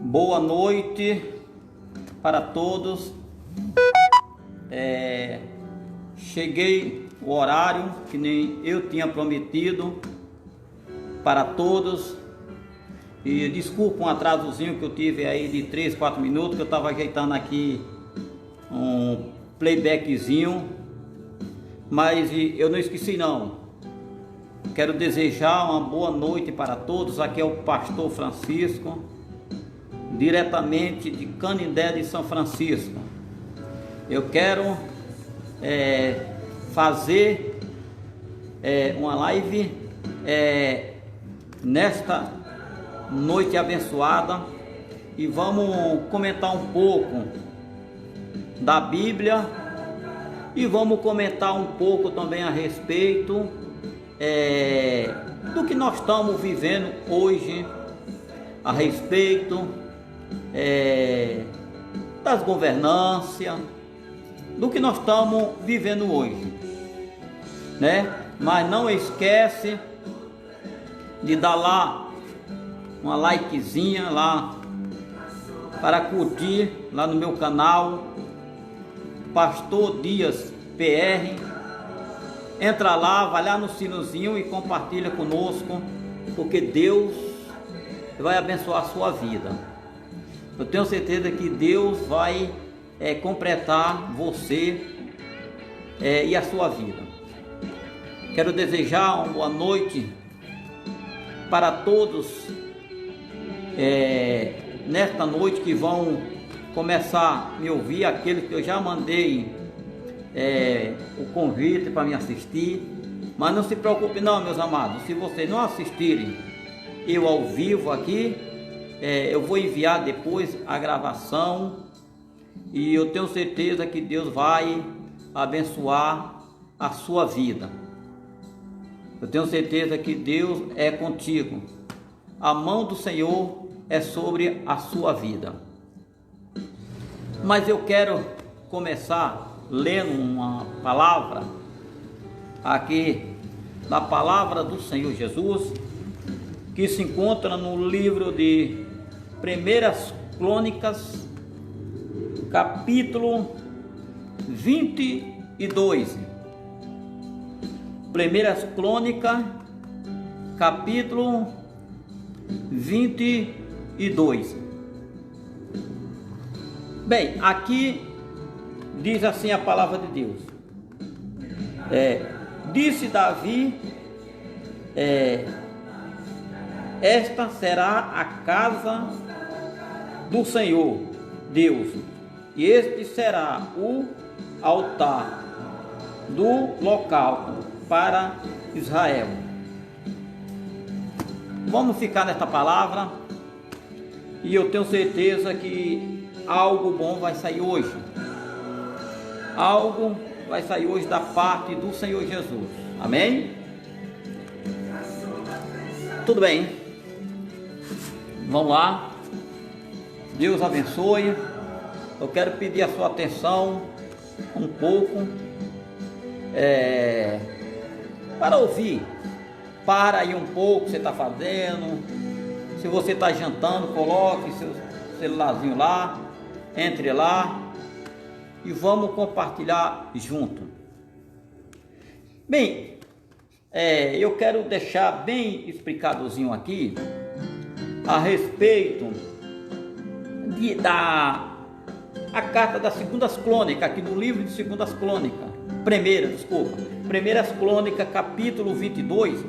Boa noite para todos. Cheguei o horário que nem eu tinha prometido para todos. E desculpa um atrasozinho que eu tive aí de 3, 4 minutos, que eu estava ajeitando aqui um playbackzinho, mas eu não esqueci não. Quero desejar uma boa noite para todos. Aqui é o pastor Francisco, diretamente de Canindé de São Francisco. Eu quero fazer uma live nesta noite abençoada, e vamos comentar um pouco da Bíblia e vamos comentar um pouco também a respeito do que nós estamos vivendo hoje, a respeito das governâncias, do que nós estamos vivendo hoje, né? Mas não esquece de dar lá uma likezinha lá para curtir lá no meu canal Pastor Dias PR. Entra lá, vai lá no sinozinho e compartilha conosco, porque Deus vai abençoar a sua vida. Eu tenho certeza que Deus vai completar você e a sua vida. Quero desejar uma boa noite para todos nesta noite que vão começar a me ouvir, aqueles que eu já mandei o convite para me assistir. Mas não se preocupe não, meus amados, se vocês não assistirem eu ao vivo aqui, eu vou enviar depois a gravação, e eu tenho certeza que Deus vai abençoar a sua vida. Eu tenho certeza que Deus é contigo. A mão do Senhor é sobre a sua vida. Mas eu quero começar lendo uma palavra aqui, da palavra do Senhor Jesus, que se encontra no livro de Primeiras Crônicas, capítulo 22. Primeiras Crônicas, capítulo 22. Bem, aqui diz assim a palavra de Deus. Disse Davi, esta será a casa do Senhor Deus, e este será o altar do local para Israel. Vamos ficar nesta palavra, e eu tenho certeza que algo bom vai sair hoje. Algo vai sair hoje da parte do Senhor Jesus. Amém? Tudo bem. Vamos lá. Deus abençoe. Eu quero pedir a sua atenção um pouco para ouvir. Para aí um pouco o que você está fazendo. Se você está jantando, coloque seu celularzinho lá, entre lá e vamos compartilhar junto. Bem, eu quero deixar bem explicadozinho aqui a respeito a carta das Segundas Crônicas, aqui no livro de Segundas Crônicas, Primeiras Crônicas, capítulo 22.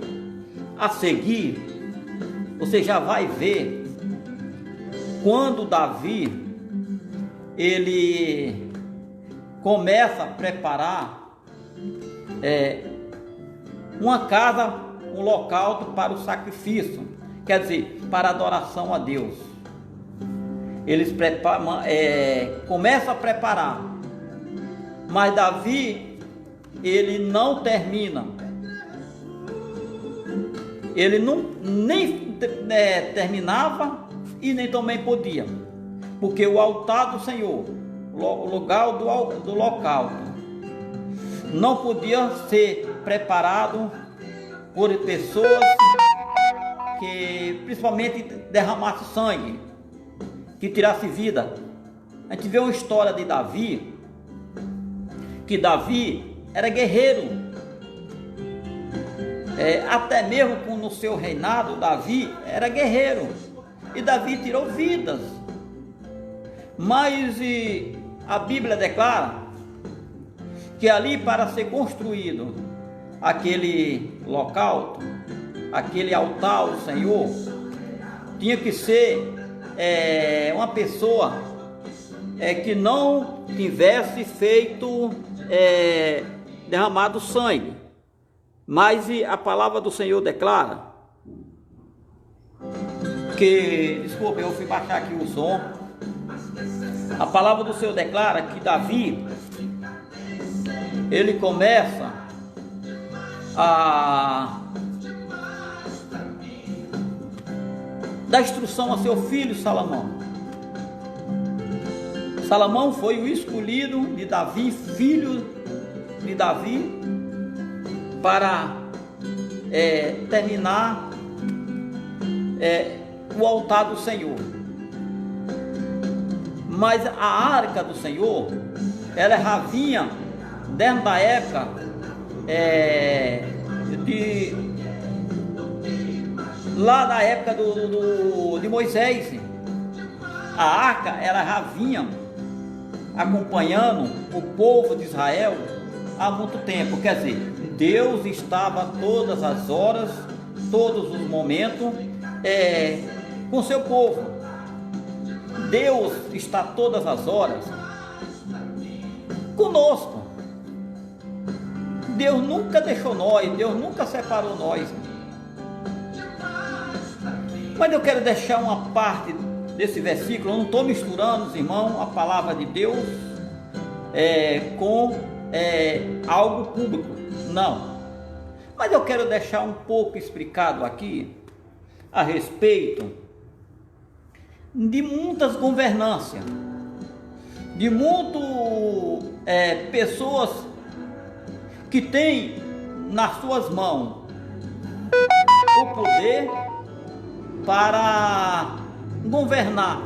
A seguir, você já vai ver quando Davi ele começa a preparar uma casa, um local para o sacrifício, quer dizer, para adoração a Deus. Eles começam a preparar, mas Davi ele não termina. Ele nem terminava e nem também podia, porque o altar do Senhor, o lugar do local, não podia ser preparado por pessoas que principalmente derramassem sangue, que tirasse vida. A gente vê uma história de Davi, que Davi era guerreiro. Até mesmo no seu reinado, Davi era guerreiro. E Davi tirou vidas. Mas a Bíblia declara que ali, para ser construído aquele local, aquele altar ao Senhor, tinha que ser uma pessoa que não tivesse feito derramado sangue. Mas a palavra do Senhor declara que, desculpa, eu fui baixar aqui o som. A palavra do Senhor declara que Davi, ele começa a dar instrução a seu filho Salomão. Salomão foi o escolhido de Davi, filho de Davi, para terminar o altar do Senhor. Mas a arca do Senhor, ela já vinha dentro da época lá da época de Moisés. A arca, ela já vinha acompanhando o povo de Israel há muito tempo. Quer dizer, Deus estava todas as horas, todos os momentos com seu povo. Deus está todas as horas conosco. Deus nunca deixou nós, Deus nunca separou nós. Mas eu quero deixar uma parte desse versículo. Eu não estou misturando, irmãos, a palavra de Deus com algo público, não. Mas eu quero deixar um pouco explicado aqui a respeito de muitas governâncias, de muitas pessoas que têm nas suas mãos o poder para governar.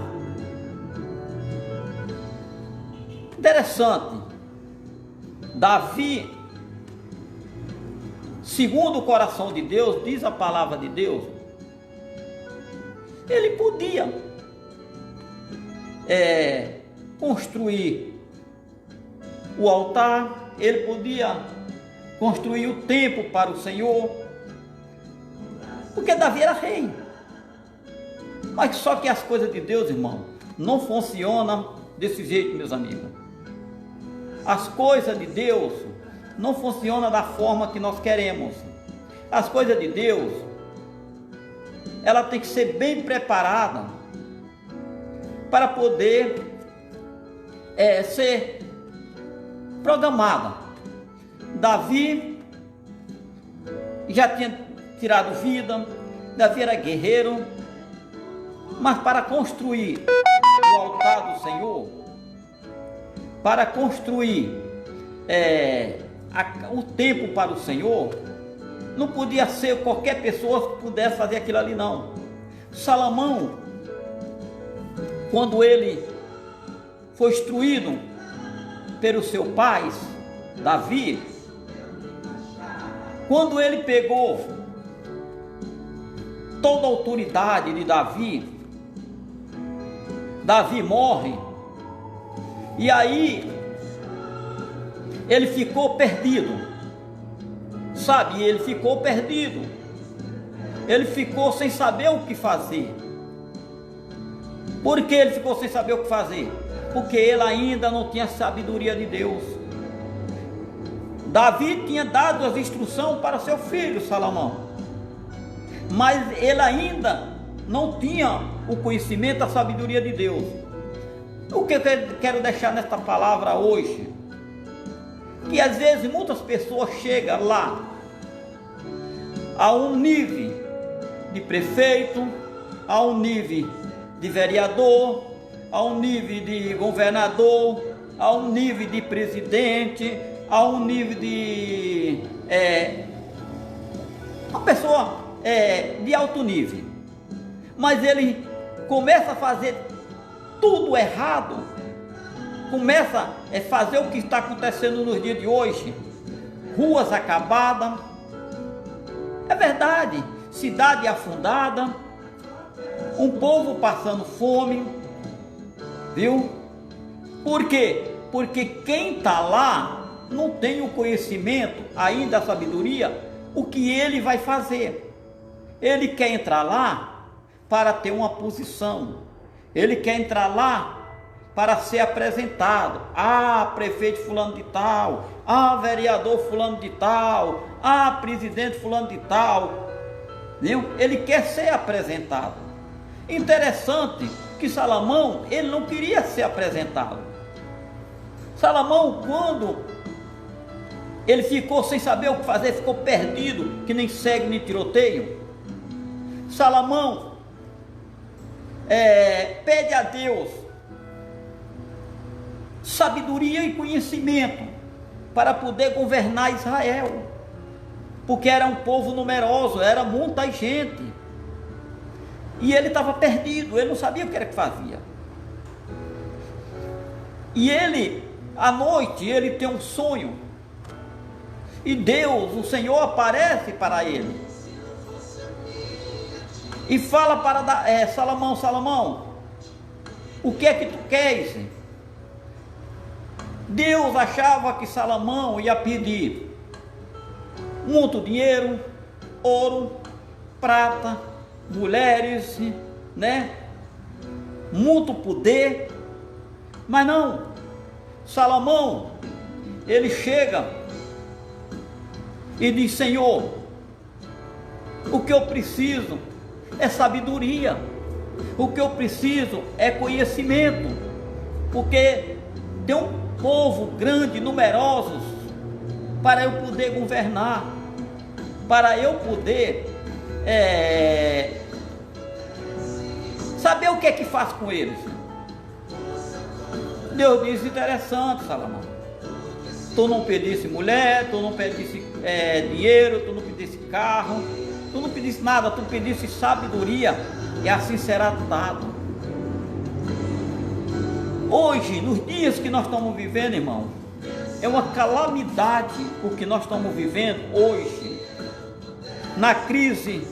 Interessante, Davi, segundo o coração de Deus, diz a palavra de Deus, ele podia construir o altar, ele podia construir o templo para o Senhor, porque Davi era rei. Mas só que as coisas de Deus, irmão, não funcionam desse jeito, meus amigos. As coisas de Deus não funcionam da forma que nós queremos. As coisas de Deus, ela tem que ser bem preparada para poder ser programada. Davi já tinha tirado vida, Davi era guerreiro, mas para construir o altar do Senhor, para construir o templo para o Senhor, não podia ser qualquer pessoa que pudesse fazer aquilo ali, não. Salomão, quando ele foi instruído pelos seus pais, Davi, quando ele pegou toda a autoridade de Davi, Davi morre, e aí ele ficou perdido, sabe? Ele ficou perdido, ele ficou sem saber o que fazer. Por que ele ficou sem saber o que fazer? Porque ele ainda não tinha sabedoria de Deus. Davi tinha dado as instruções para seu filho Salomão, mas ele ainda não tinha o conhecimento, a sabedoria de Deus. O que eu quero deixar nesta palavra hoje, que às vezes muitas pessoas chegam lá a um nível de prefeito, a um nível de vereador, a um nível de governador, a um nível de presidente, a um nível de uma pessoa de alto nível, mas ele começa a fazer tudo errado, começa a fazer o que está acontecendo nos dias de hoje, ruas acabadas, é verdade, cidade afundada, um povo passando fome, viu? Por quê? Porque quem está lá não tem o conhecimento, ainda a sabedoria, o que ele vai fazer. Ele quer entrar lá para ter uma posição, ele quer entrar lá para ser apresentado. Ah, prefeito fulano de tal, ah, vereador fulano de tal, ah, presidente fulano de tal, viu? Ele quer ser apresentado. Interessante que Salomão, ele não queria ser apresentado. Salomão, quando ele ficou sem saber o que fazer, ficou perdido, que nem cego nem tiroteio, Salomão pede a Deus sabedoria e conhecimento para poder governar Israel, porque era um povo numeroso, era muita gente, e ele estava perdido, ele não sabia o que era que fazia. E ele, à noite, ele tem um sonho, e Deus, o Senhor, aparece para ele e fala para Salomão: Salomão, o que é que tu queres? Deus achava que Salomão ia pedir muito dinheiro, ouro, prata, mulheres, né? Muito poder, mas não. Salomão, ele chega e diz: Senhor, o que eu preciso é sabedoria, o que eu preciso é conhecimento, porque tem um povo grande, numerosos, para eu poder governar, para eu poder saber o que é que faz com eles. Deus diz: interessante, Salomão, tu não pedisse mulher, tu não pedisse dinheiro, tu não pedisse carro, tu não pedisse nada, tu pedisse sabedoria, e assim será dado. Hoje, nos dias que nós estamos vivendo, irmão, é uma calamidade o que nós estamos vivendo hoje, na crise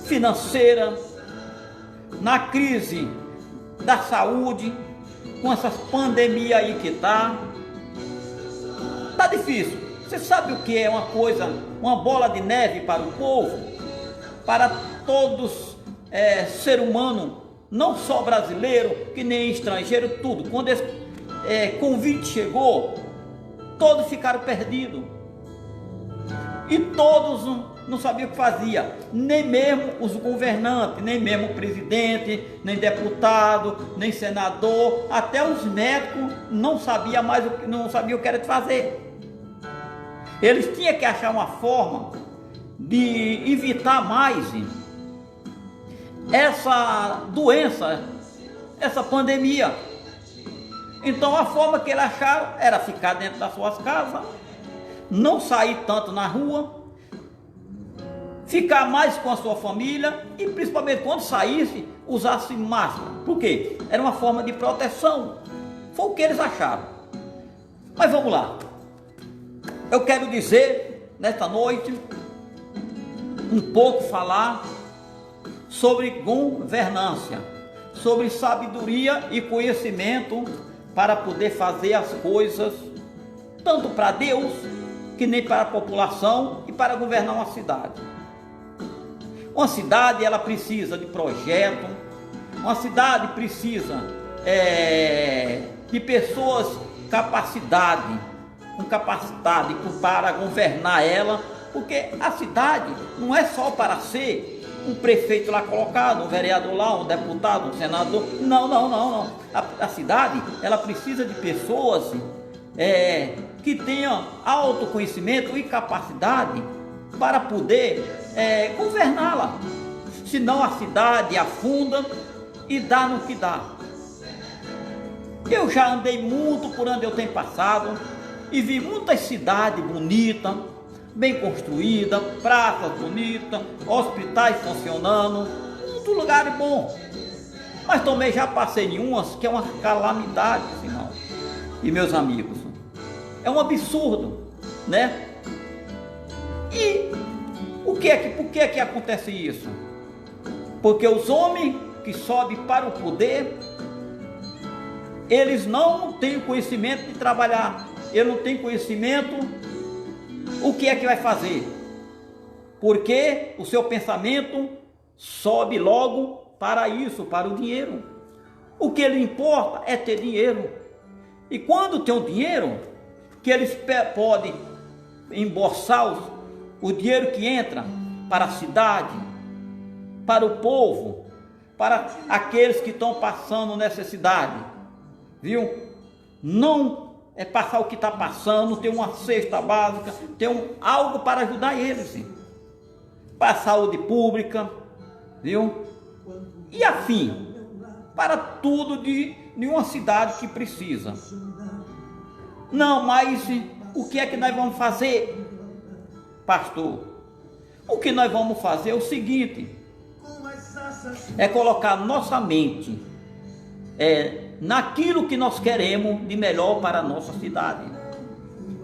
financeira, na crise da saúde, com essas pandemias aí que está difícil. Você sabe o que é uma coisa, uma bola de neve para o povo, para todos ser humano, não só brasileiro, que nem estrangeiro, tudo. Quando esse convite chegou, todos ficaram perdidos, e todos não sabiam o que fazia, nem mesmo os governantes, nem mesmo o presidente, nem deputado, nem senador, até os médicos não sabiam mais não sabiam o que era de fazer. Eles tinham que achar uma forma de evitar mais essa doença, essa pandemia. Então a forma que eles acharam era ficar dentro das suas casas, não sair tanto na rua, ficar mais com a sua família, e principalmente quando saísse, usasse máscara. Por quê? Era uma forma de proteção. Foi o que eles acharam. Mas vamos lá. Eu quero dizer, nesta noite, um pouco falar sobre governância, sobre sabedoria e conhecimento para poder fazer as coisas, tanto para Deus, que nem para a população, e para governar uma cidade. Uma cidade, ela precisa de projeto, uma cidade precisa de pessoas com capacidade para governar ela, porque a cidade não é só para ser um prefeito lá colocado, um vereador lá, um deputado, um senador. Não. A cidade, ela precisa de pessoas que tenham autoconhecimento e capacidade para poder governá-la. Senão a cidade afunda e dá no que dá. Eu já andei muito por onde eu tenho passado e vi muitas cidades bonitas, bem construídas, praças bonitas, hospitais funcionando, muito lugar bom. Mas também já passei em umas que é uma calamidade, irmão e meus amigos. É um absurdo, né? E por que é que acontece isso? Porque os homens que sobem para o poder, eles não têm conhecimento de trabalhar, eles não têm conhecimento o que é que vai fazer, porque o seu pensamento sobe logo para isso, para o dinheiro. O que lhe importa é ter dinheiro. E quando tem o dinheiro, que eles podem embolsar o dinheiro que entra para a cidade, para o povo, para aqueles que estão passando necessidade, viu? Não é passar o que está passando, ter uma cesta básica, ter algo para ajudar eles, para a saúde pública, viu? E afim, para tudo de uma cidade que precisa. Não, mas o que é que nós vamos fazer, pastor? O que nós vamos fazer é o seguinte, é colocar nossa mente naquilo que nós queremos de melhor para a nossa cidade.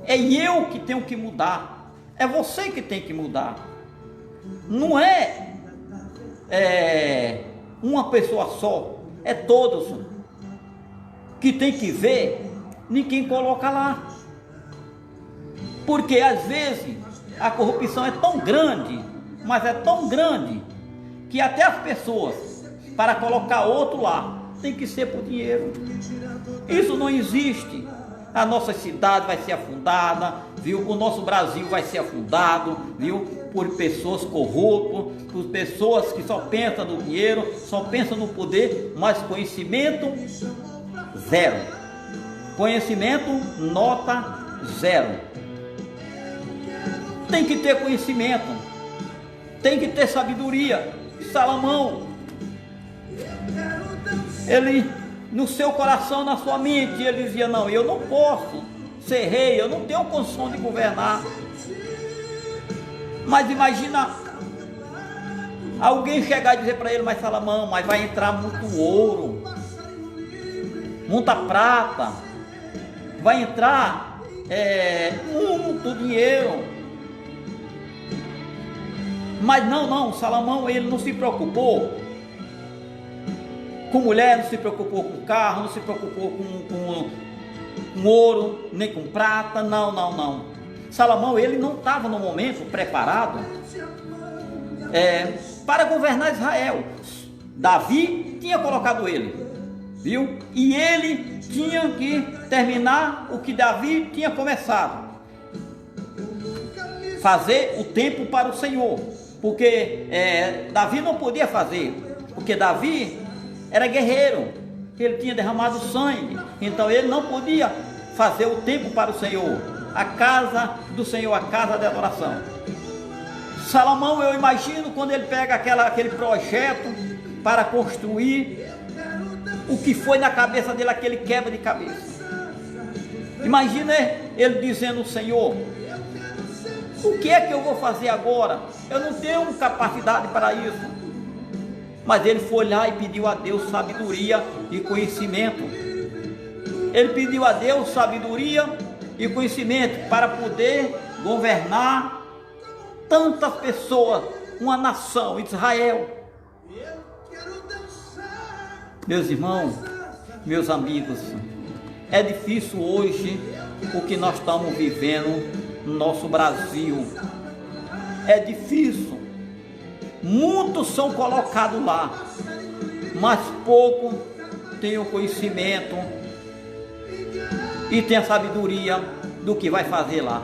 É eu que tenho que mudar, é você que tem que mudar. Não é uma pessoa só, é todos que tem que ver ninguém coloca lá. Porque às vezes a corrupção é tão grande, mas é tão grande, que até as pessoas, para colocar outro lá, tem que ser por dinheiro. Isso não existe. A nossa cidade vai ser afundada, viu? O nosso Brasil vai ser afundado, viu? Por pessoas corruptas, por pessoas que só pensam no dinheiro, só pensam no poder, mas conhecimento zero. Conhecimento nota zero. Tem que ter conhecimento, tem que ter sabedoria. Salomão, ele no seu coração, na sua mente, ele dizia: não, eu não posso ser rei, eu não tenho condição de governar. Mas imagina alguém chegar e dizer para ele: mas Salomão, mas vai entrar muito ouro, muita prata, vai entrar muito dinheiro. Mas não, Salomão, ele não se preocupou com mulher, não se preocupou com carro, não se preocupou com ouro, nem com prata, não. Salomão, ele não estava no momento preparado para governar Israel. Davi tinha colocado ele, viu? E ele tinha que terminar o que Davi tinha começado, fazer o tempo para o Senhor, porque Davi não podia fazer, porque Davi era guerreiro, ele tinha derramado sangue, então ele não podia fazer o tempo para o Senhor, a casa do Senhor, a casa de adoração. Salomão, eu imagino quando ele pega aquele projeto para construir, o que foi na cabeça dele, aquele quebra de cabeça. Imagina ele dizendo: Senhor, o que é que eu vou fazer agora? Eu não tenho capacidade para isso. Mas ele foi lá e pediu a Deus sabedoria e conhecimento. Ele pediu a Deus sabedoria e conhecimento para poder governar tantas pessoas, uma nação, Israel. Meus irmãos, meus amigos, é difícil hoje o que nós estamos vivendo no nosso Brasil. É difícil. Muitos são colocados lá, mas pouco tem o conhecimento e tem a sabedoria do que vai fazer lá.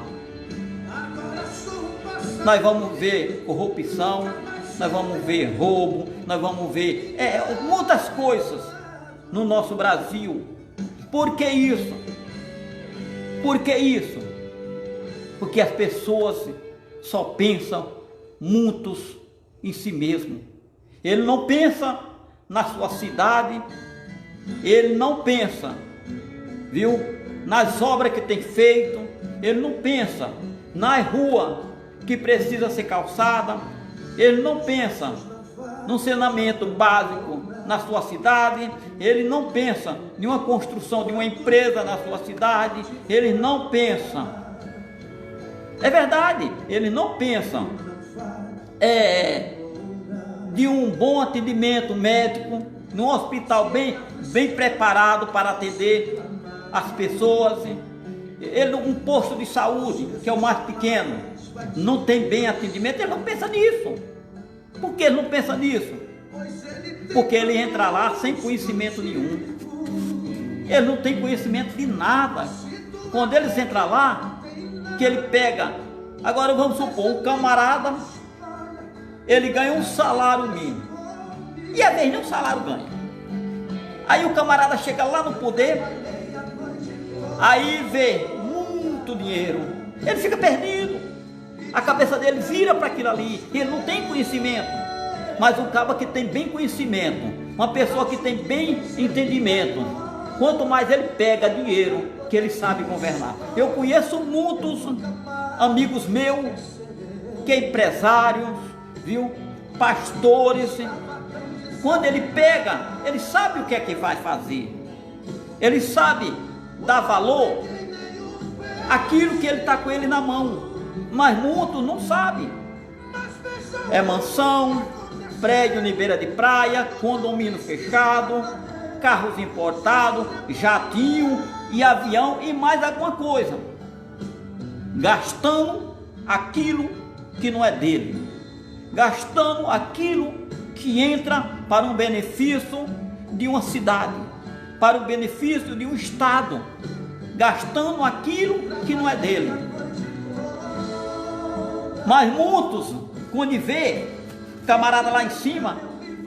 Nós vamos ver corrupção, nós vamos ver roubo, nós vamos ver muitas coisas no nosso Brasil. Por que isso? Por que isso? Porque as pessoas só pensam muitos em si mesmo. Ele não pensa na sua cidade, ele não pensa, viu, nas obras que tem feito, ele não pensa nas ruas que precisa ser calçada, ele não pensa no saneamento básico na sua cidade, ele não pensa em uma construção de uma empresa na sua cidade, ele não pensa, é verdade, ele não pensa de um bom atendimento médico, num hospital bem preparado para atender as pessoas. Ele, um posto de saúde, que é o mais pequeno, não tem bem atendimento, ele não pensa nisso. Por que ele não pensa nisso? Porque ele entra lá sem conhecimento nenhum. Ele não tem conhecimento de nada. Quando eles entram lá, que ele pega, agora vamos supor, um camarada, ele ganha um salário mínimo, e às vezes nem um salário ganha. Aí o camarada chega lá no poder, aí vê muito dinheiro, ele fica perdido, a cabeça dele vira para aquilo ali, ele não tem conhecimento. Mas um cara que tem bem conhecimento, uma pessoa que tem bem entendimento, quanto mais ele pega dinheiro, que ele sabe governar. Eu conheço muitos amigos meus que é empresários, viu? Pastores. Quando ele pega, ele sabe o que é que vai fazer, ele sabe dar valor àquilo que ele está com ele na mão, mas muitos não sabem. É mansão, prédio em beira de praia, condomínio fechado, carros importados, jatinho e avião e mais alguma coisa, gastando aquilo que não é dele, gastando aquilo que entra para um benefício de uma cidade, para o benefício de um estado, gastando aquilo que não é dele. Mas muitos, quando vê camarada lá em cima,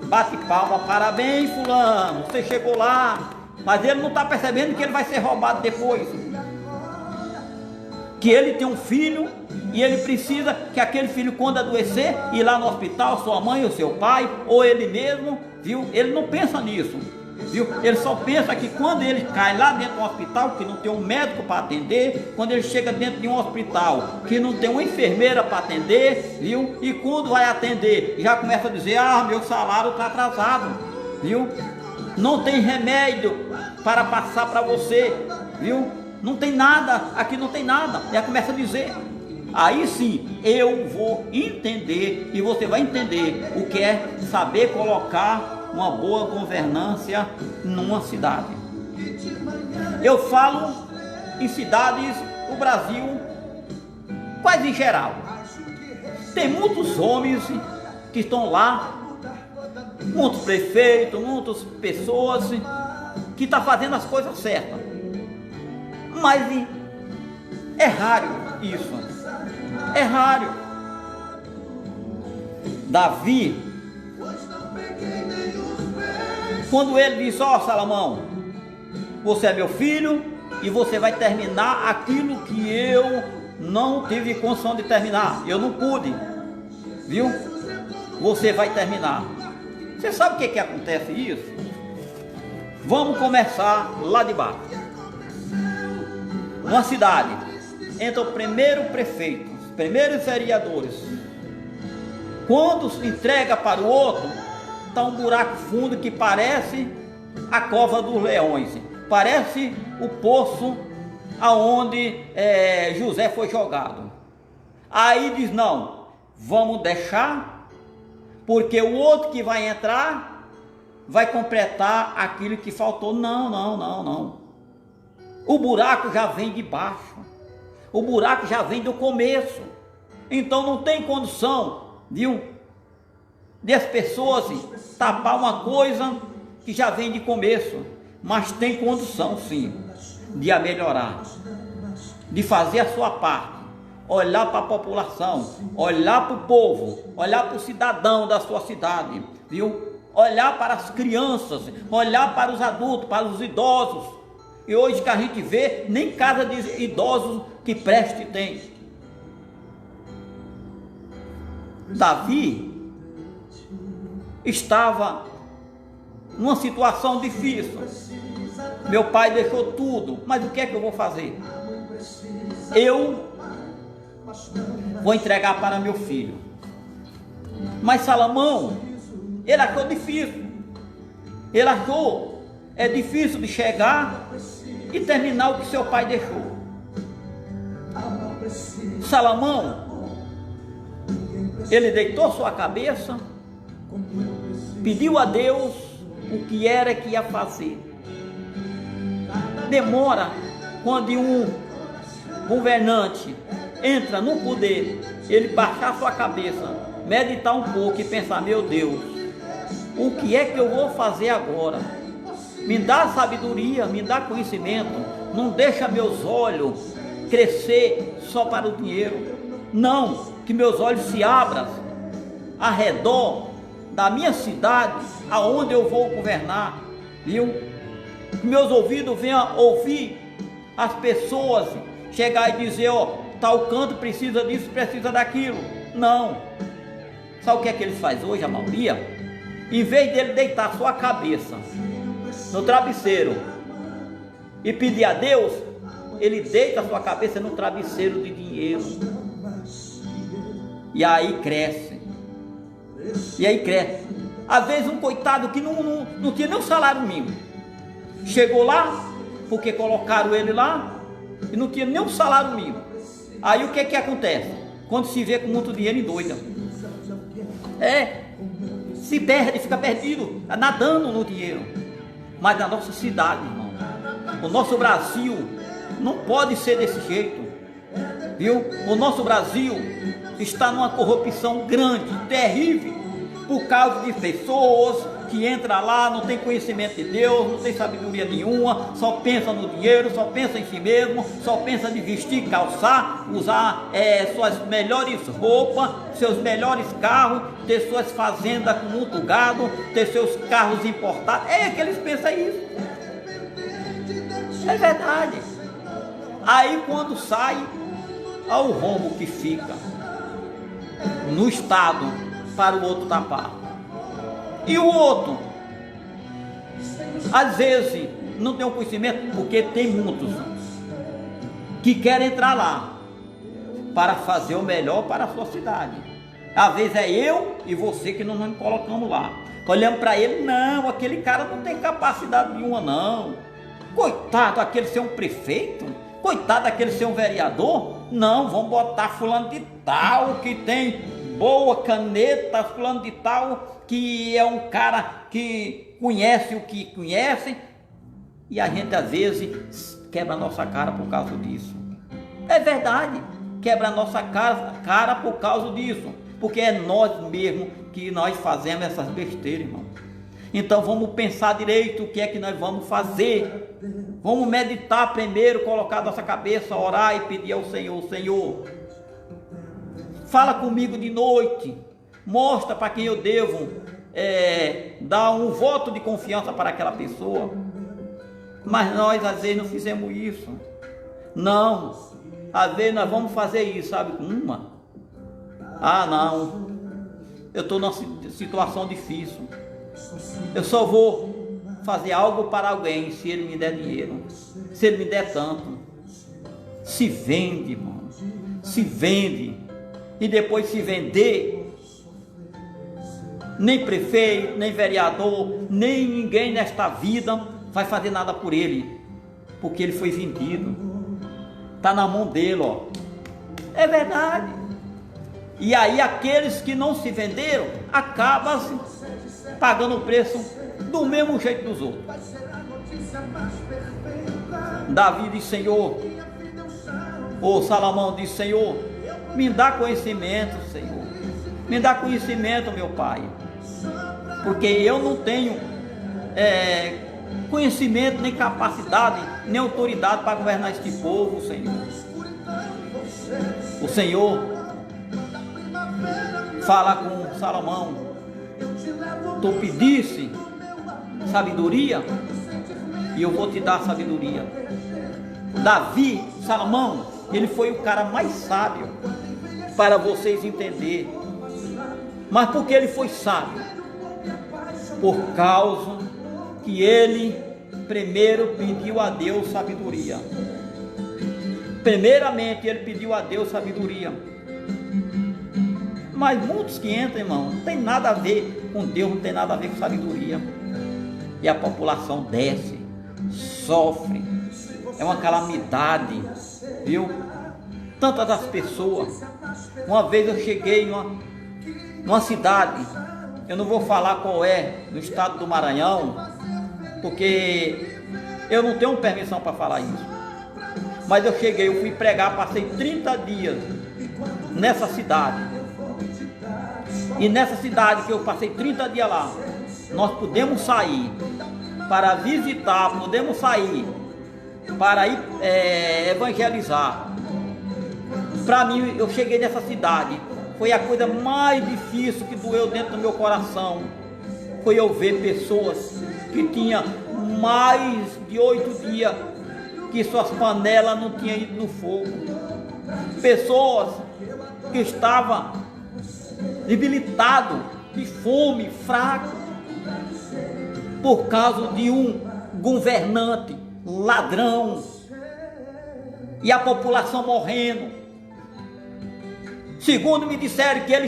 bate palma, parabéns fulano, você chegou lá, mas ele não está percebendo que ele vai ser roubado depois, que ele tem um filho e ele precisa que aquele filho, quando adoecer, ir lá no hospital, sua mãe ou seu pai, ou ele mesmo, viu? Ele não pensa nisso, viu? Ele só pensa que quando ele cai lá dentro do hospital, que não tem um médico para atender, quando ele chega dentro de um hospital, que não tem uma enfermeira para atender, viu? E quando vai atender, já começa a dizer, meu salário está atrasado, viu? Não tem remédio para passar para você, viu? Não tem nada, aqui não tem nada, já começa a dizer. Aí sim, eu vou entender e você vai entender o que é saber colocar uma boa governança numa cidade. Eu falo em cidades do Brasil, quase em geral. Tem muitos homens que estão lá, muitos prefeitos, muitas pessoas que estão fazendo as coisas certas. Mas é raro isso. É raro. Davi, quando ele disse, Salomão, você é meu filho e você vai terminar aquilo que eu não tive condição de terminar, eu não pude, viu? Você vai terminar. Você sabe o que acontece isso? Vamos começar lá de baixo. Uma cidade, entra o primeiro prefeito, os primeiros vereadores. Quando se entrega para o outro, está um buraco fundo que parece a cova dos leões, parece o poço aonde José foi jogado. Aí diz, não, vamos deixar, porque o outro que vai entrar vai completar aquilo que faltou. Não. O buraco já vem de baixo, o buraco já vem do começo. Então não tem condição, viu, de as pessoas tapar uma coisa que já vem de começo, mas tem condição sim de a melhorar, de fazer a sua parte, olhar para a população, olhar para o povo, olhar para o cidadão da sua cidade, viu? Olhar para as crianças, olhar para os adultos, para os idosos. E hoje que a gente vê, nem casa de idosos que preste tem. Davi estava numa situação difícil. Meu pai deixou tudo, mas o que é que eu vou fazer? Eu vou entregar para meu filho. Mas Salomão, ele achou difícil. Ele achou, é difícil de chegar e terminar o que seu pai deixou. Salomão, ele deitou sua cabeça, pediu a Deus o que era que ia fazer. Demora quando um governante entra no poder, ele baixar sua cabeça, meditar um pouco e pensar: meu Deus, o que é que eu vou fazer agora? Me dá sabedoria, me dá conhecimento, não deixa meus olhos crescer só para o dinheiro. Não, que meus olhos se abram ao redor da minha cidade, aonde eu vou governar, viu? Que meus ouvidos venham ouvir as pessoas chegar e dizer: ó, tal canto precisa disso, precisa daquilo. Não. Sabe o que é que eles fazem hoje, a maioria? Em vez dele deitar sua cabeça no travesseiro e pedir a Deus, ele deita sua cabeça no travesseiro de dinheiro. E aí cresce. E aí cresce. Às vezes um coitado que não tinha nem um salário mínimo, chegou lá, porque colocaram ele lá, e não tinha nem um salário mínimo. Aí o que é que acontece? Quando se vê com muito dinheiro, endoida. Se perde, fica perdido, nadando no dinheiro. Mas na nossa cidade, irmão, o nosso Brasil não pode ser desse jeito, viu? O nosso Brasil está numa corrupção grande, terrível, por causa de pessoas que entram lá, não tem conhecimento de Deus, não tem sabedoria nenhuma, só pensa no dinheiro, só pensa em si mesmo, só pensa de vestir, calçar, usar suas melhores roupas, seus melhores carros, ter suas fazendas com muito gado, ter seus carros importados. É que eles pensam isso. É verdade. Aí quando sai, ao rombo que fica no estado para o outro tapar. E o outro, às vezes, não tem o conhecimento, porque tem muitos que querem entrar lá para fazer o melhor para a sua cidade. Às vezes é eu e você que não nos colocamos lá. Olhamos para ele: não, aquele cara não tem capacidade nenhuma, não. Coitado daquele ser um prefeito, coitado daquele ser um vereador. Não, vamos botar fulano de tal, que tem boa caneta, fulano de tal, que é um cara que conhece o que conhece. E a gente às vezes quebra a nossa cara por causa disso. É verdade, quebra a nossa cara por causa disso, porque é nós mesmos que nós fazemos essas besteiras, irmão. Então vamos pensar direito o que é que nós vamos fazer. Vamos meditar primeiro, colocar nossa cabeça, orar e pedir ao Senhor: Senhor, fala comigo de noite, mostra para quem eu devo dar um voto de confiança para aquela pessoa. Mas nós às vezes não fizemos isso. Não, às vezes nós vamos fazer isso, sabe? Não, eu estou numa situação difícil, eu só vou fazer algo para alguém se ele me der dinheiro, se ele me der tanto. Se vende, irmão, se vende. E depois se vender, nem prefeito, nem vereador, nem ninguém nesta vida vai fazer nada por ele, porque ele foi vendido, está na mão dele, ó. É verdade. E aí aqueles que não se venderam acabam pagando o preço do mesmo jeito dos outros. Davi disse: Senhor, Salomão disse: Senhor, me dá conhecimento, Senhor, me dá conhecimento, meu Pai, porque eu não tenho conhecimento, nem capacidade, nem autoridade para governar este povo, Senhor. O Senhor fala com Salomão: tu pedisse sabedoria e eu vou te dar sabedoria. Davi, Salomão, ele foi o cara mais sábio, para vocês entenderem. Mas por que ele foi sábio? Por causa que ele primeiro pediu a Deus sabedoria. Primeiramente ele pediu a Deus sabedoria. Mas muitos que entram, irmão, não tem nada a ver com Deus, não tem nada a ver com sabedoria. e a população desce, sofre, é uma calamidade, viu? Tantas as pessoas. Uma vez eu cheguei numa cidade, eu não vou falar qual é, no estado do Maranhão, porque eu não tenho permissão para falar isso. Mas eu cheguei, eu fui pregar, passei 30 dias nessa cidade. E nessa cidade que eu passei 30 dias lá, nós podemos sair para visitar, podemos sair para ir evangelizar. Para mim, eu cheguei nessa cidade, foi a coisa mais difícil que doeu dentro do meu coração. Foi eu ver pessoas que tinham mais de 8 dias que suas panelas não tinham ido no fogo. Pessoas que estavam debilitados, de fome, fracos, por causa de um governante ladrão, e a população morrendo. Segundo me disseram que ele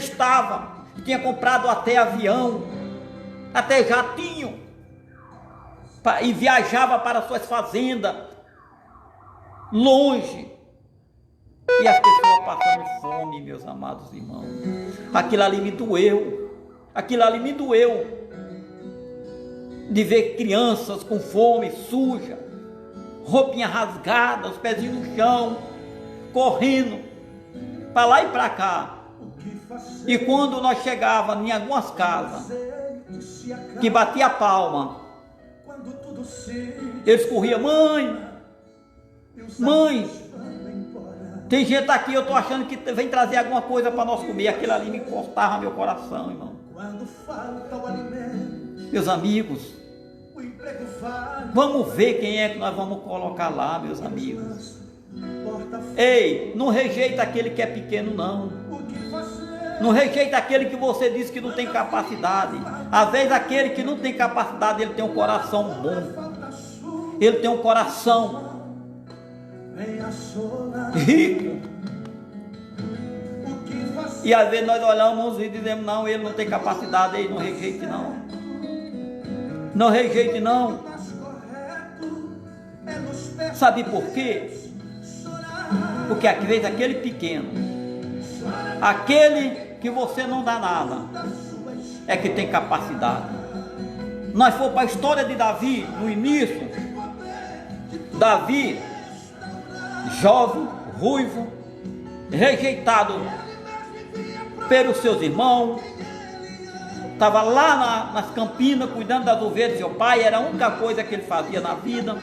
tinha comprado até avião, até jatinho, e viajava para suas fazendas, longe. E as pessoas passando fome, meus amados irmãos. Aquilo ali me doeu. Aquilo ali me doeu. De ver crianças com fome, suja, roupinha rasgada, os pezinhos no chão, correndo para lá e para cá. E quando nós chegávamos em algumas casas, que batia a palma, eles corriam: mãe, mãe, tem gente aqui, eu estou achando que vem trazer alguma coisa para nós comer. Aquilo ali me cortava meu coração, irmão. Meus amigos, vamos ver quem é que nós vamos colocar lá, meus amigos. Ei, não rejeita aquele que é pequeno, não. Não rejeita aquele que você diz que não tem capacidade. Às vezes aquele que não tem capacidade, ele tem um coração bom. Ele tem um coração rico. E às vezes nós olhamos e dizemos: não, ele não tem capacidade. Ei, não rejeite não. Não rejeite não. Sabe por quê? Porque às vezes aquele pequeno, aquele que você não dá nada, é que tem capacidade. Nós fomos para a história de Davi, no início. Davi, jovem, ruivo, rejeitado pelos seus irmãos, estava lá nas campinas cuidando das ovelhas do seu pai. Era a única coisa que ele fazia na vida.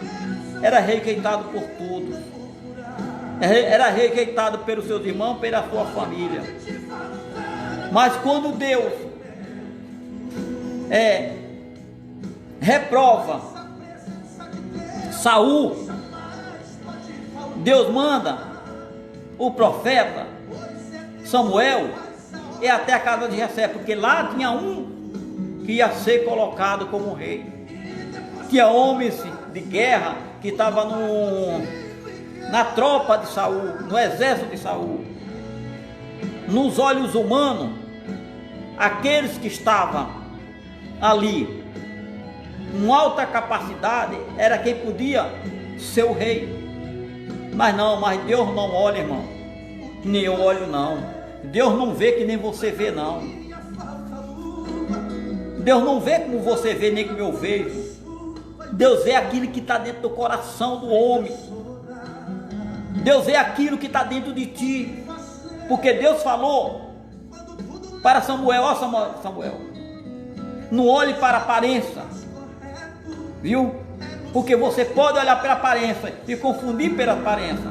Era rejeitado por todos. Era rejeitado pelos seus irmãos, pela sua família. Mas quando Deus reprova Saul, Deus manda o profeta Samuel e até a casa de Jessé, porque lá tinha um que ia ser colocado como rei. Tinha homens de guerra que estavam na tropa de Saul, no exército de Saul. Nos olhos humanos, aqueles que estavam ali com alta capacidade era quem podia ser o rei. Mas Deus não olha, irmão, que nem eu olho, não. Deus não vê que nem você vê, não. Deus não vê como você vê, nem como eu vejo. Deus vê aquilo que está dentro do coração do homem. Deus vê aquilo que está dentro de ti. Porque Deus falou para Samuel: ó Samuel, não olhe para a aparência, viu? Porque você pode olhar pela aparência e confundir pela aparência.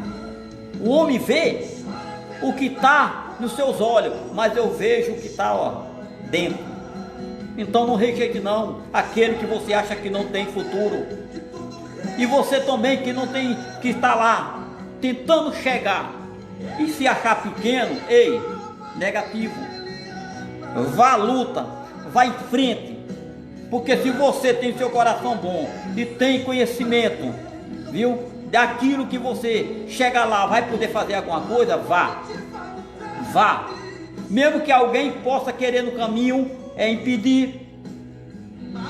O homem vê o que está nos seus olhos, mas eu vejo o que está dentro. Então não rejeite não aquele que você acha que não tem futuro. E você também que não tem, que está lá tentando chegar e se achar pequeno, ei, negativo. Vá à luta, vá em frente. Porque se você tem seu coração bom e tem conhecimento, viu, daquilo que você chega lá, vai poder fazer alguma coisa, vá. Vá. Mesmo que alguém possa querer no caminho impedir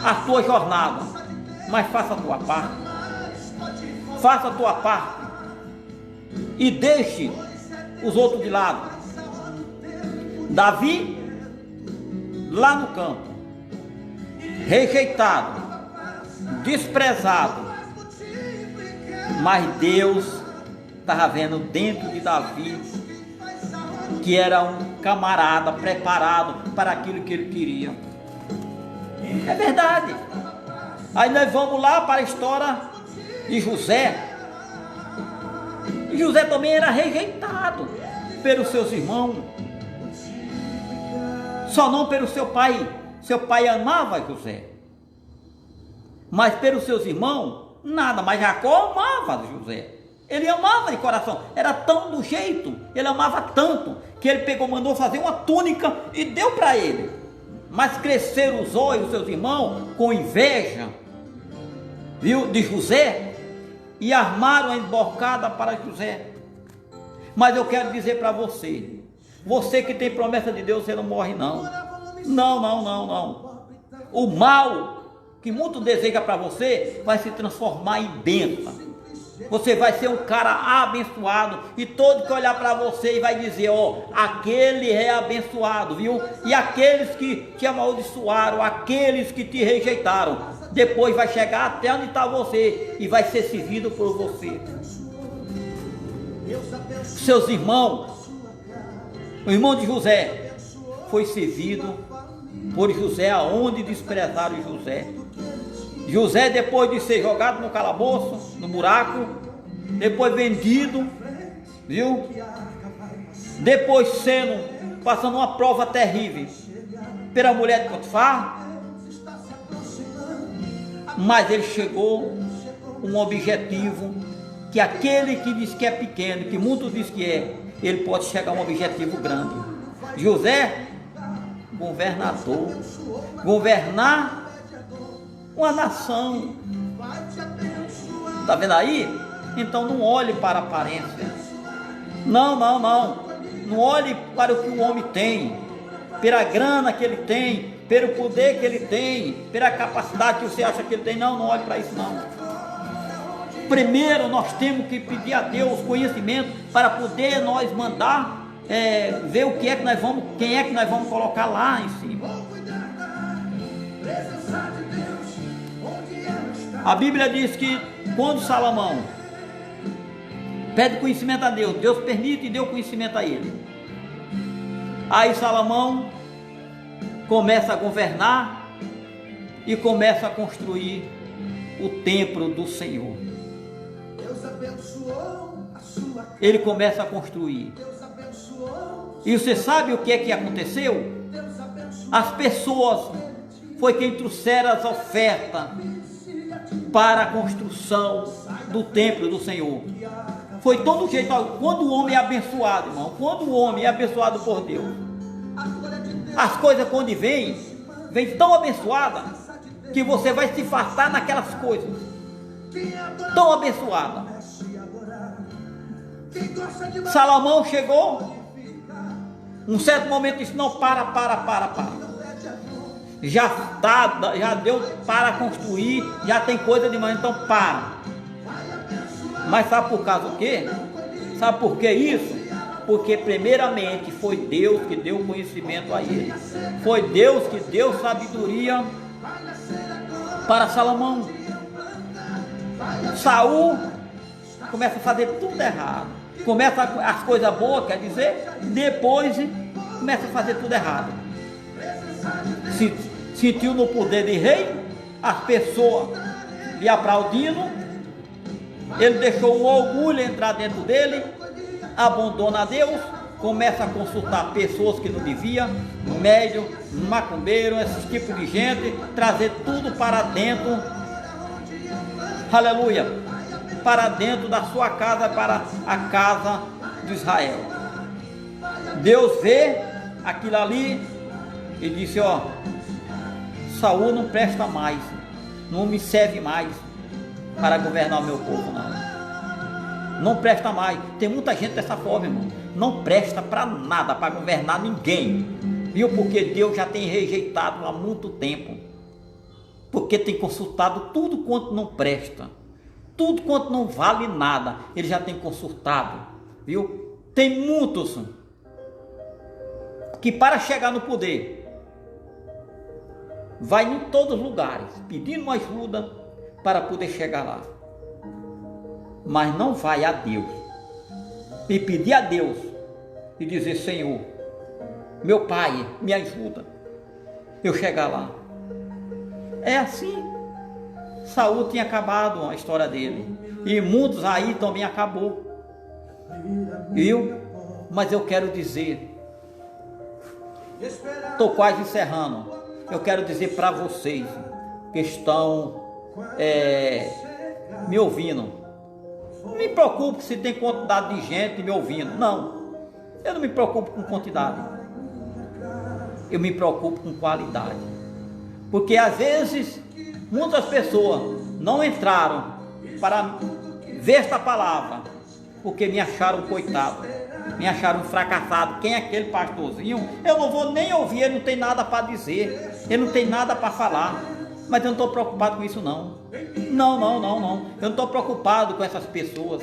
a sua jornada. mas faça a tua parte. Faça a tua parte e deixe os outros de lado. Davi, lá no campo, rejeitado, desprezado, mas Deus estava vendo dentro de Davi que era um camarada preparado para aquilo que ele queria. É verdade. Aí nós vamos lá para a história de José. E José também era rejeitado pelos seus irmãos, só não pelo seu pai. Seu pai amava José, mas pelos seus irmãos, nada. Mas Jacó amava José. Ele amava de coração, era tão do jeito, ele amava tanto, que ele pegou, mandou fazer uma túnica e deu para ele. Mas cresceram os olhos dos seus irmãos com inveja, viu, de José, e armaram a emboscada para José. Mas eu quero dizer para você, você que tem promessa de Deus, você não morre não. Não. O mal que muito deseja para você vai se transformar em bênção. Você vai ser um cara abençoado, e todo que olhar para você vai dizer, ó, aquele é abençoado, viu? E aqueles que te amaldiçoaram, aqueles que te rejeitaram, depois vai chegar até onde está você e vai ser servido por você. Seus irmãos, o irmão de José foi servido por José aonde desprezaram José. José, depois de ser jogado no calabouço, no buraco, depois vendido, viu? Depois passando uma prova terrível pela mulher de Potifar, mas ele chegou a um objetivo que aquele que diz que é pequeno, que muitos diz que é, ele pode chegar a um objetivo grande. José, governador, governar uma nação. Está vendo aí? Então não olhe para a aparência. Não olhe para o que o homem tem, pela grana que ele tem, pelo poder que ele tem, pela capacidade que você acha que ele tem. Não olhe para isso não. Primeiro nós temos que pedir a Deus conhecimento para poder nós mandar ver o que é que nós vamos, quem é que nós vamos colocar lá em cima. A Bíblia diz que quando Salomão pede conhecimento a Deus, Deus permite e deu conhecimento a ele. Aí Salomão começa a governar e começa a construir o templo do Senhor. Ele começa a construir. E você sabe o que é que aconteceu? As pessoas foi quem trouxeram as ofertas para a construção do templo do Senhor. Foi todo jeito. Quando o homem é abençoado, irmão, quando o homem é abençoado por Deus, as coisas quando vem tão abençoada que você vai se fartar naquelas coisas tão abençoada. Salomão chegou um certo momento e disse, não, para. Já deu para construir, já tem coisa demais, então para. Mas sabe por causa do quê? Sabe por que isso? Porque primeiramente foi Deus que deu conhecimento a ele. Foi Deus que deu sabedoria para Salomão. Saul começa a fazer tudo errado. Começa as coisas boas, quer dizer, depois começa a fazer tudo errado. Sentiu no poder de rei, as pessoas lhe aplaudindo, ele deixou o orgulho entrar dentro dele, abandona Deus, começa a consultar pessoas que não devia, médium, macumbeiro, esses tipos de gente, trazer tudo para dentro, aleluia, para dentro da sua casa, para a casa de Israel. Deus vê aquilo ali e disse, ó, Saul não presta mais, não me serve mais para governar o meu povo, não presta mais. Tem muita gente dessa forma, irmão, não presta para nada, para governar ninguém, viu? Porque Deus já tem rejeitado há muito tempo. porque tem consultado tudo quanto não presta, tudo quanto não vale nada, ele já tem consultado, viu? Tem muitos que para chegar no poder, vai em todos os lugares, pedindo ajuda para poder chegar lá, mas não vai a Deus, e pedir a Deus, e dizer: Senhor, meu Pai, me ajuda, eu chegar lá. É assim. Saul tinha acabado a história dele, e muitos aí também acabou, viu? Mas eu quero dizer, estou quase encerrando, eu quero dizer para vocês que estão me ouvindo, não me preocupe se tem quantidade de gente me ouvindo, não, eu não me preocupo com quantidade, eu me preocupo com qualidade, porque às vezes muitas pessoas não entraram para ver esta palavra, porque me acharam coitado, me acharam um fracassado. Quem é aquele pastorzinho? Eu não vou nem ouvir, ele não tem nada para dizer, ele não tem nada para falar. Mas eu não estou preocupado com isso não. Não. Eu não estou preocupado com essas pessoas.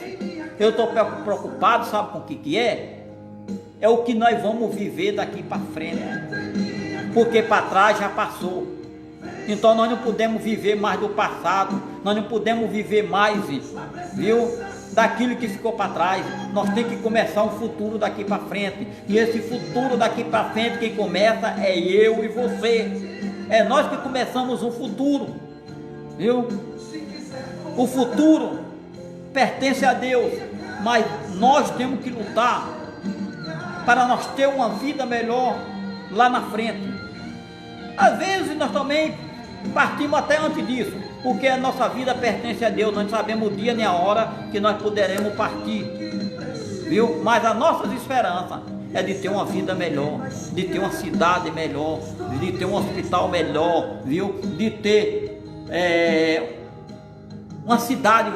Eu estou preocupado, sabe com o que é? É o que nós vamos viver daqui para frente. Porque para trás já passou. Então nós não podemos viver mais do passado, nós não podemos viver mais, viu, daquilo que ficou para trás. Nós temos que começar um futuro daqui para frente, e esse futuro daqui para frente quem começa é eu e você, é nós que começamos um futuro, viu? O futuro pertence a Deus, mas nós temos que lutar para nós ter uma vida melhor lá na frente. Às vezes nós também partimos até antes disso, porque a nossa vida pertence a Deus, nós não sabemos o dia nem a hora que nós poderemos partir, viu? Mas a nossa esperança é de ter uma vida melhor, de ter uma cidade melhor, de ter um hospital melhor, viu? De ter uma cidade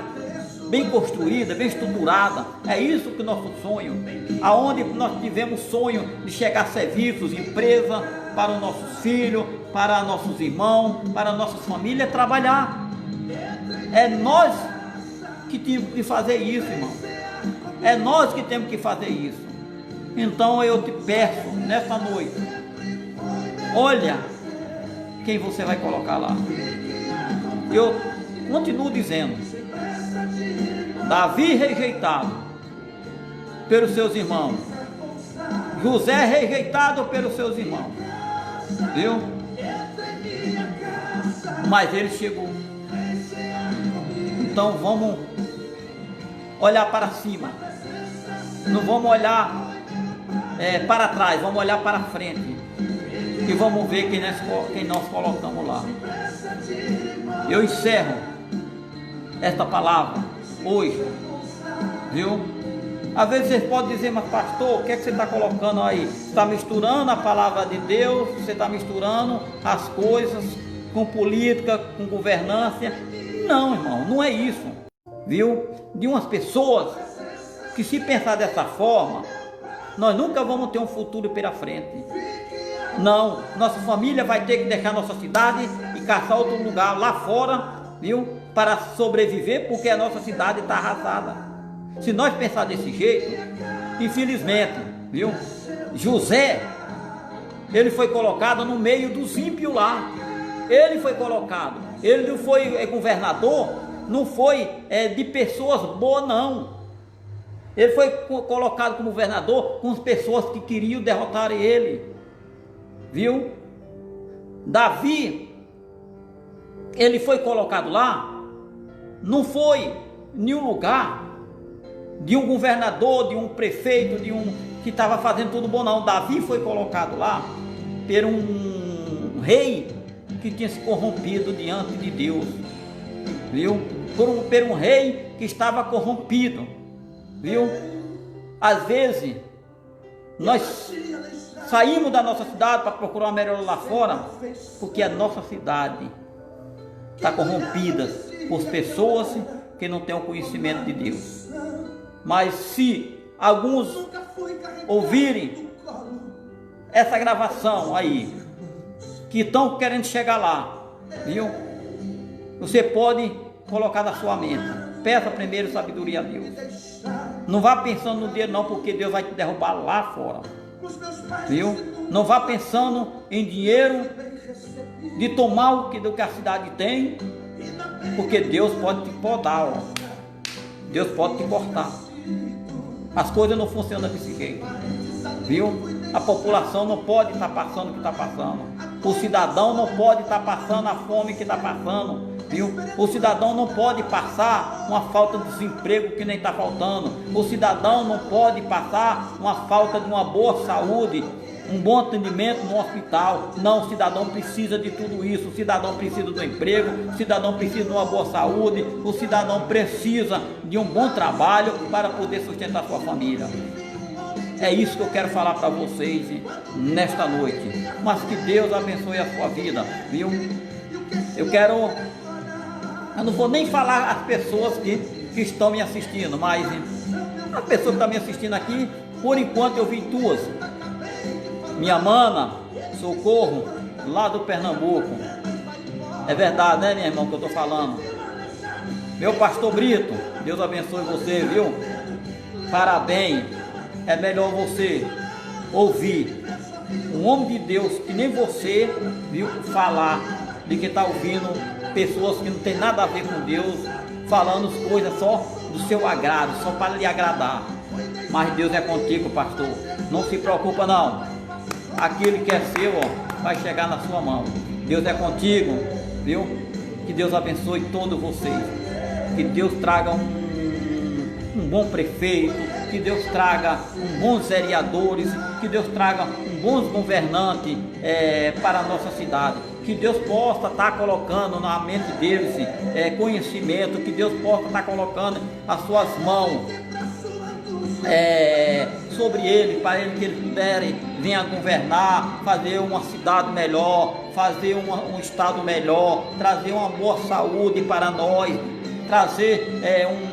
bem construída, bem estruturada. É isso que é o nosso sonho, aonde nós tivemos sonho de chegar a serviços, empresa, para os nossos filhos, para nossos irmãos, para nossas famílias, trabalhar. É nós que temos que fazer isso, irmão. É nós que temos que fazer isso. Então eu te peço, nessa noite, olha quem você vai colocar lá. Eu continuo dizendo, Davi rejeitado pelos seus irmãos, José rejeitado pelos seus irmãos, viu? Mas ele chegou. Então vamos olhar para cima, não vamos olhar para trás, vamos olhar para frente e vamos ver quem nós colocamos lá. Eu encerro esta palavra hoje, viu? Às vezes vocês podem dizer: mas pastor, o que é que você está colocando aí? Você está misturando a palavra de Deus, você está misturando as coisas com política, com governância. Não, irmão, não é isso, viu? De umas pessoas que, se pensar dessa forma, nós nunca vamos ter um futuro pela frente. Não, nossa família vai ter que deixar nossa cidade e caçar outro lugar lá fora, viu? Para sobreviver, porque a nossa cidade está arrasada. Se nós pensar desse jeito, infelizmente, viu? José, ele foi colocado no meio dos ímpios lá. Ele foi colocado. Ele não foi governador, não foi de pessoas boas, não. Ele foi colocado como governador com as pessoas que queriam derrotar ele, viu? Davi, ele foi colocado lá, não foi nenhum lugar de um governador, de um prefeito, de um que estava fazendo tudo bom, não. Davi foi colocado lá por um rei que tinha se corrompido diante de Deus, viu? Por um rei que estava corrompido, viu? Às vezes nós saímos da nossa cidade para procurar uma melhor lá fora, porque a nossa cidade está corrompida por pessoas que não têm o conhecimento de Deus. Mas se alguns ouvirem essa gravação aí, que estão querendo chegar lá, viu? Você pode colocar na sua mente. Peça primeiro sabedoria a Deus. Não vá pensando no dinheiro não, porque Deus vai te derrubar lá fora. Viu? Não vá pensando em dinheiro, de tomar o que a cidade tem, porque Deus pode te podar, ó. Deus pode te cortar. As coisas não funcionam desse jeito, viu? A população não pode estar passando o que está passando. O cidadão não pode estar passando a fome que está passando, viu? O cidadão não pode passar uma falta de desemprego que nem está faltando. O cidadão não pode passar uma falta de uma boa saúde, um bom atendimento no hospital. Não, o cidadão precisa de tudo isso. O cidadão precisa do emprego, o cidadão precisa de uma boa saúde, o cidadão precisa de um bom trabalho para poder sustentar sua família. É isso que eu quero falar para vocês nesta noite. Mas que Deus abençoe a sua vida, viu? Eu não vou nem falar as pessoas que estão me assistindo, mas a pessoa que está me assistindo aqui, por enquanto eu vi duas. Minha mana, Socorro, lá do Pernambuco. É verdade, né, minha irmã, que eu estou falando? Meu pastor Brito, Deus abençoe você, viu? Parabéns. É melhor você ouvir um homem de Deus que nem você, viu, falar, de que está ouvindo pessoas que não tem nada a ver com Deus, falando coisas só do seu agrado, só para lhe agradar. Mas Deus é contigo, pastor. Não se preocupa não. Aquele que é seu, ó, vai chegar na sua mão. Deus é contigo, viu? Que Deus abençoe todos vocês. Que Deus traga um bom prefeito, que Deus traga bons vereadores, que Deus traga bons governantes para a nossa cidade. Que Deus possa estar colocando na mente deles conhecimento, que Deus possa estar colocando as suas mãos sobre ele, para ele que eles puderem vir a governar, fazer uma cidade melhor, fazer um estado melhor, trazer uma boa saúde para nós, trazer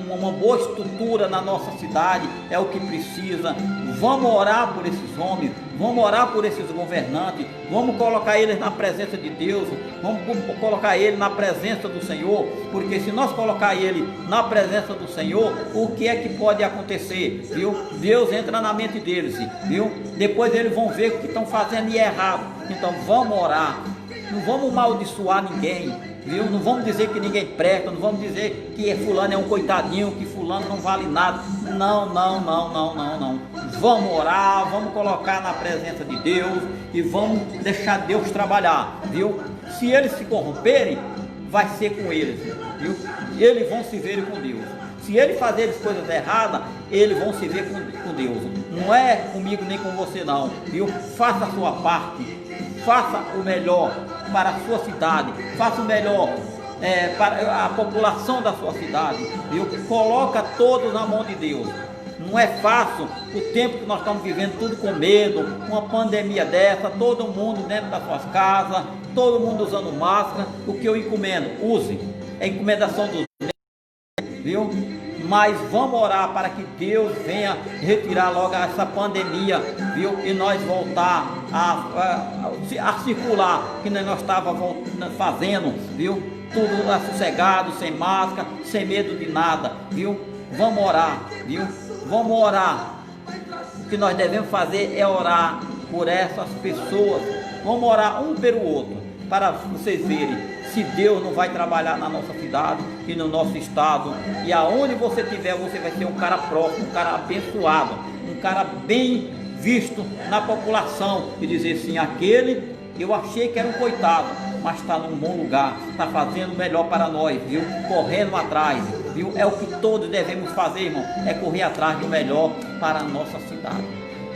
uma boa estrutura na nossa cidade. É o que precisa. Vamos orar por esses homens, vamos orar por esses governantes, vamos colocar eles na presença de Deus, vamos colocar eles na presença do Senhor, porque se nós colocar ele na presença do Senhor, o que é que pode acontecer, viu? Deus entra na mente deles, viu? Depois eles vão ver o que estão fazendo e é errado. Então vamos orar, não vamos amaldiçoar ninguém, viu? Não vamos dizer que ninguém presta, não vamos dizer que fulano é um coitadinho, que fulano não vale nada. Não. Vamos orar, vamos colocar na presença de Deus e vamos deixar Deus trabalhar, viu? Se eles se corromperem, vai ser com eles, viu? Eles vão se ver com Deus. Se eles fazerem coisas erradas, eles vão se ver com Deus. Não é comigo nem com você não, viu? Faça a sua parte, faça o melhor para a sua cidade, faça o melhor para a população da sua cidade, viu? Coloca todos na mão de Deus. Não é fácil o tempo que nós estamos vivendo, tudo com medo, uma pandemia dessa, todo mundo dentro das suas casas, todo mundo usando máscara. O que eu encomendo? Use. É encomendação dos médicos, viu? Mas vamos orar para que Deus venha retirar logo essa pandemia, viu? E nós voltar a circular, que nós estávamos fazendo, viu? Tudo sossegado, sem máscara, sem medo de nada, viu? Vamos orar, viu? Vamos orar. O que nós devemos fazer é orar por essas pessoas. Vamos orar um pelo outro, para vocês verem se Deus não vai trabalhar na nossa cidade e no nosso estado. E aonde você estiver, você vai ser um cara próximo, um cara abençoado, um cara bem visto na população. E dizer assim, aquele eu achei que era um coitado, mas está num bom lugar, está fazendo melhor para nós, viu? Correndo atrás, viu? É o que todos devemos fazer, irmão, é correr atrás do melhor para a nossa cidade.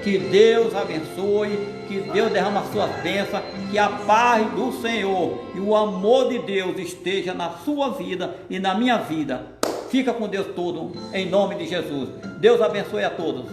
Que Deus abençoe, que Deus derrame as suas bênçãos, que a paz do Senhor e o amor de Deus esteja na sua vida e na minha vida. Fica com Deus todo, em nome de Jesus. Deus abençoe a todos.